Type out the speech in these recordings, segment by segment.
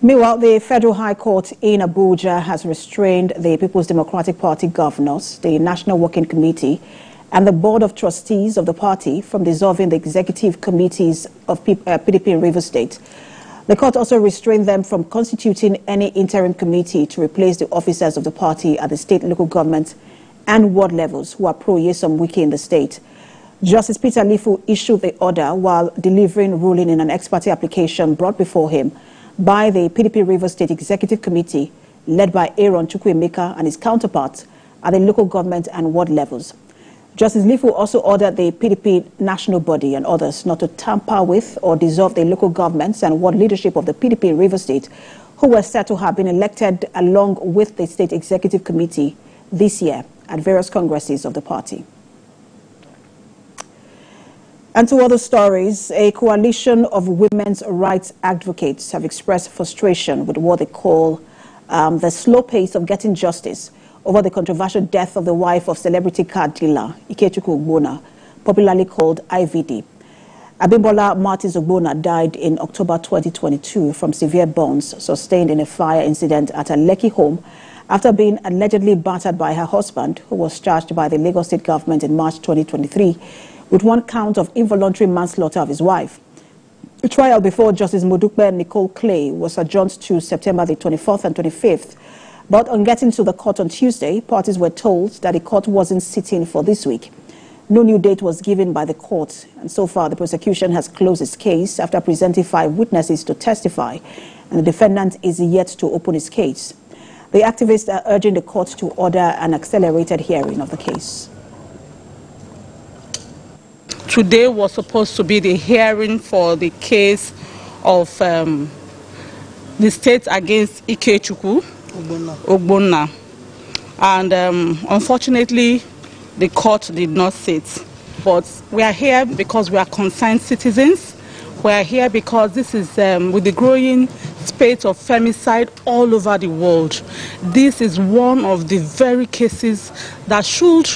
Meanwhile, the Federal High Court in Abuja has restrained the People's Democratic Party governors, the National Working Committee, and the Board of Trustees of the party from dissolving the executive committees of PDP in Rivers State. The court also restrained them from constituting any interim committee to replace the officers of the party at the state, local government, and ward levels who are pro-Nyesom Wike in the state. Justice Peter Lifu issued the order while delivering ruling in an ex parte application brought before him by the PDP Rivers State Executive Committee, led by Aaron Chukwuemeka and his counterparts at the local government and ward levels. Justice Lifu also ordered the PDP national body and others not to tamper with or dissolve the local governments and ward leadership of the PDP in Rivers State, who were said to have been elected along with the State Executive Committee this year at various congresses of the party. And to other stories, a coalition of women's rights advocates have expressed frustration with what they call the slow pace of getting justice over the controversial death of the wife of celebrity car dealer Kekere-Ekun, popularly called IVD. Abimbola Martins Ogbonna died in October 2022 from severe burns sustained in a fire incident at her Lekki home after being allegedly battered by her husband, who was charged by the Lagos State government in March 2023 with one count of involuntary manslaughter of his wife. The trial before Justice Modupe Nicole Clay was adjourned to September the 24th and 25th. But on getting to the court on Tuesday, parties were told that the court wasn't sitting for this week. No new date was given by the court, and so far the prosecution has closed its case after presenting 5 witnesses to testify, and the defendant is yet to open his case. The activists are urging the court to order an accelerated hearing of the case. Today was supposed to be the hearing for the case of the state against Ikechukwu Ogbonna. And unfortunately, the court did not sit. But we are here because we are concerned citizens. We are here because this is with the growing spate of femicide all over the world. This is one of the very cases that should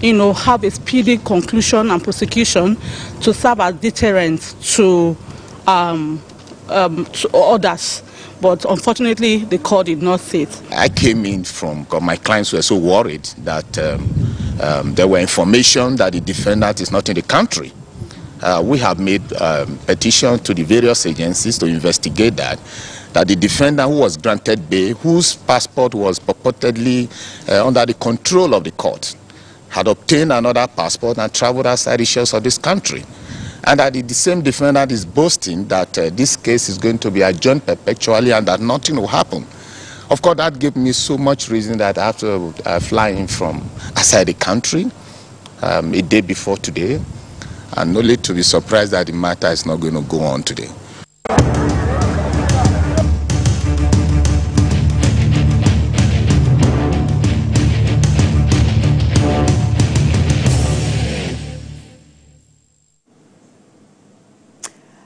have a speedy conclusion and prosecution to serve as deterrent to others. But unfortunately, the court did not sit. I came in because my clients were so worried that there were information that the defendant is not in the country. We have made petitions to the various agencies to investigate that the defendant who was granted bail, whose passport was purportedly under the control of the court, had obtained another passport and traveled outside the shores of this country. And that the same defendant is boasting that this case is going to be adjourned perpetually and that nothing will happen. Of course, that gave me so much reason that I have to fly in from outside the country a day before today, and only to be surprised that the matter is not going to go on today.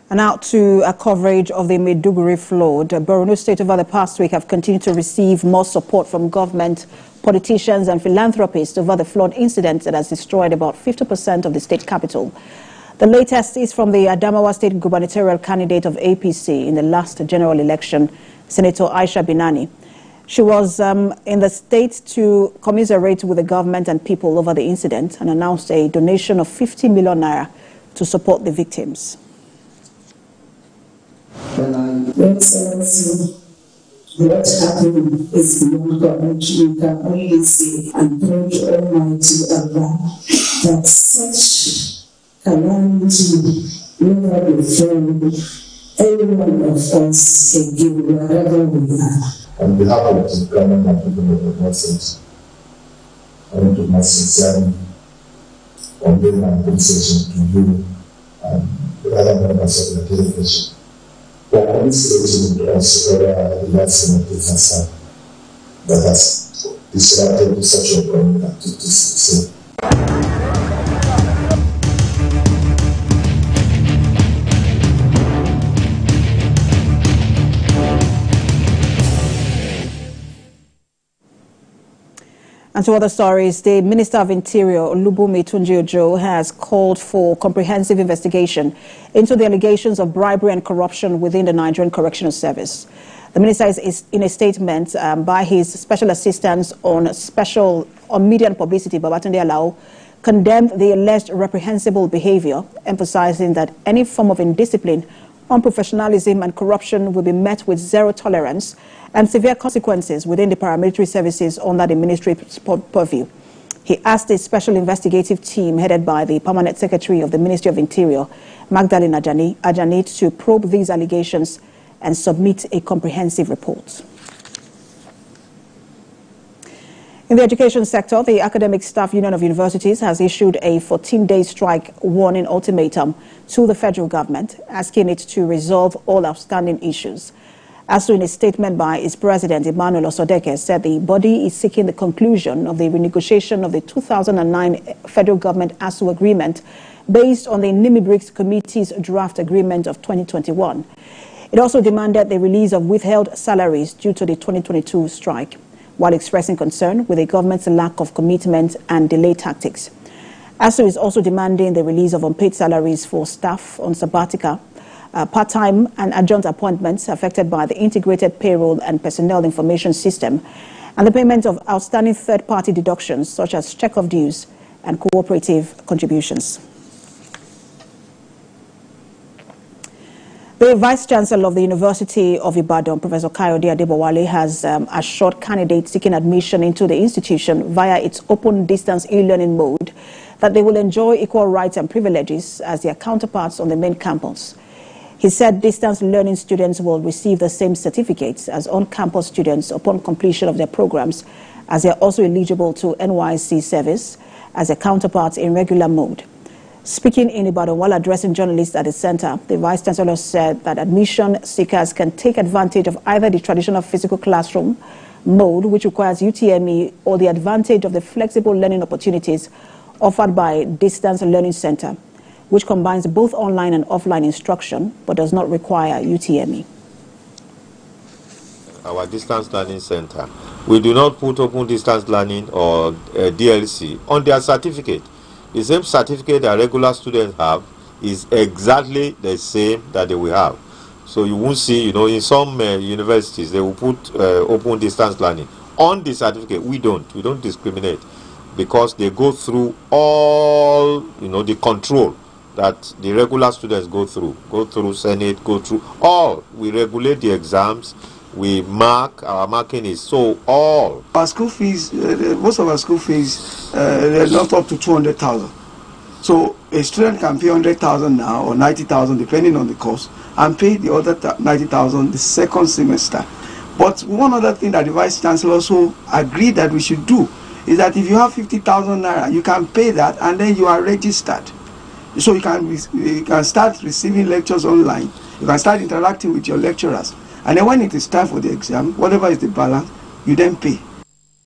And now to a coverage of the Buhari Flood. Borno State over the past week have continued to receive more support from government, politicians and philanthropists over the flood incident that has destroyed about 50% of the state capital. The latest is from the Adamawa State gubernatorial candidate of APC in the last general election, Senator Aisha Binani. She was in the state to commiserate with the government and people over the incident and announced a donation of 50 million naira to support the victims. Excellency, what happened is beyond government. We can only say and pray to Almighty Allah that such calamity never befell any one of us again, wherever we are. On behalf of the government and people of the North, I want to most sincerely convey my appreciation to you and the other members of the delegation. For commiserating with us whether the last Senator that has disrupted such a problem activities. And to other stories, the Minister of Interior, Olubunmi Tunji-Ojo, has called for comprehensive investigation into the allegations of bribery and corruption within the Nigerian Correctional Service. The minister is in a statement by his special assistant on media and publicity, Babatunde Alao, condemned the alleged reprehensible behavior, emphasizing that any form of indiscipline, unprofessionalism and corruption will be met with zero tolerance and severe consequences within the paramilitary services under the ministry's purview. He asked a special investigative team headed by the Permanent Secretary of the Ministry of Interior, Magdalene Ajani, to probe these allegations and submit a comprehensive report. In the education sector, the Academic Staff Union of Universities has issued a 14-day strike warning ultimatum to the federal government, asking it to resolve all outstanding issues. ASU, in a statement by its president, Emmanuel Osodeke, said the body is seeking the conclusion of the renegotiation of the 2009 federal government ASU agreement based on the NIMI-BRICS Committee's draft agreement of 2021. It also demanded the release of withheld salaries due to the 2022 strike, while expressing concern with the government's lack of commitment and delay tactics. ASU is also demanding the release of unpaid salaries for staff on sabbatical, part-time and adjunct appointments affected by the integrated payroll and personnel information system, and the payment of outstanding third-party deductions such as check-off dues and cooperative contributions. The Vice-Chancellor of the University of Ibadan, Professor Kayode Adebowale, has assured candidates seeking admission into the institution via its open distance e-learning mode that they will enjoy equal rights and privileges as their counterparts on the main campus. He said distance learning students will receive the same certificates as on-campus students upon completion of their programs, as they are also eligible to NYSC service as their counterparts in regular mode. Speaking in Ibadan while addressing journalists at the center, the Vice-Chancellor said that admission seekers can take advantage of either the traditional physical classroom mode, which requires UTME, or the advantage of the flexible learning opportunities offered by Distance Learning Center, which combines both online and offline instruction but does not require UTME. Our Distance Learning Center, we do not put open distance learning or DLC on their certificate. The same certificate that regular students have is exactly the same that they will have. So you won't see, in some universities, they will put open distance learning on the certificate. We don't discriminate, because they go through all, the control that the regular students go through Senate, go through all. We regulate the exams, we mark, our marking is so all. Our school fees, most of our school fees, they're not up to 200,000. So a student can pay 100,000 now or 90,000 depending on the course, and pay the other 90,000 the second semester. But one other thing that the Vice Chancellor also agreed that we should do is that if you have 50,000 naira, you can pay that and then you are registered. So you can start receiving lectures online. You can start interacting with your lecturers. And then when it is time for the exam, whatever is the balance, you then pay.